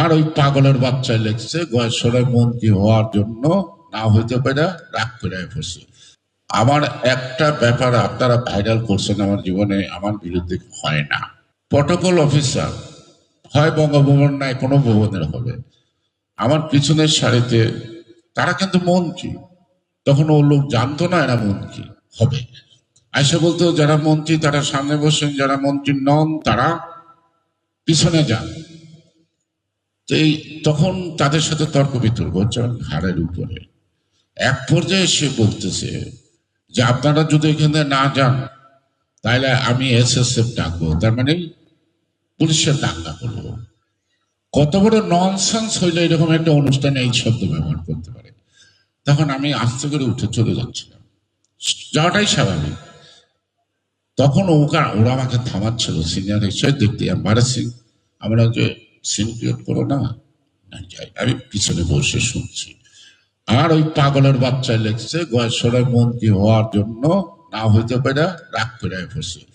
আর ওই পাগলের বাচ্চা লেখছে গয়েশ্বরের মন্ত্রী হওয়ার জন্য, না হইতে পারে রাগ করে বসে। আমার একটা ব্যাপার আপনারা ভাইরাল করছেন আমার জীবনে, আমার বিরুদ্ধে হয় না। প্রটোকল অফিসার হয় বঙ্গভবন নাই কোনো ভবনের হবে, আমার পিছনের সারিতে তারা কিন্তু মন্ত্রী, তখন ও লোক জানতো না এরা মন্ত্রী হবে। আইসা বলতো যারা মন্ত্রী তারা সামনে বসেন, যারা মন্ত্রী নন তারা পিছনে যান। তো তখন তাদের সাথে তর্ক বিতর্ক হচ্ছে ঘাড়ের উপরে। এক পর্যায়ে সে বলতেছে যে আপনারা যদি এখানে না যান তাহলে আমি SSF ডাকবো, তার মানে পুলিশের দাঙ্গা করবো। কত বড় ননসেন্স হইলে এরকম একটা অনুষ্ঠানে এই শব্দ ব্যবহার করতে পারে। তখন আমি আস্তে করে উঠে চলে যাচ্ছিলাম, যাওয়াটাই স্বাভাবিক। তখন ওরা আমাকে থামাচ্ছিল, সিনিয়র হিসেবে দেখতে এম্বারাসিং, আমরা যে সিন ক্রিয়েট করো না, যাই। আমি পিছনে বসে শুনছি, আর ওই পাগলের বাচ্চা লেখছে গয়েশ্বরের মন্ত্রী হওয়ার জন্য, না হইতে পারে রাগ করে বসে।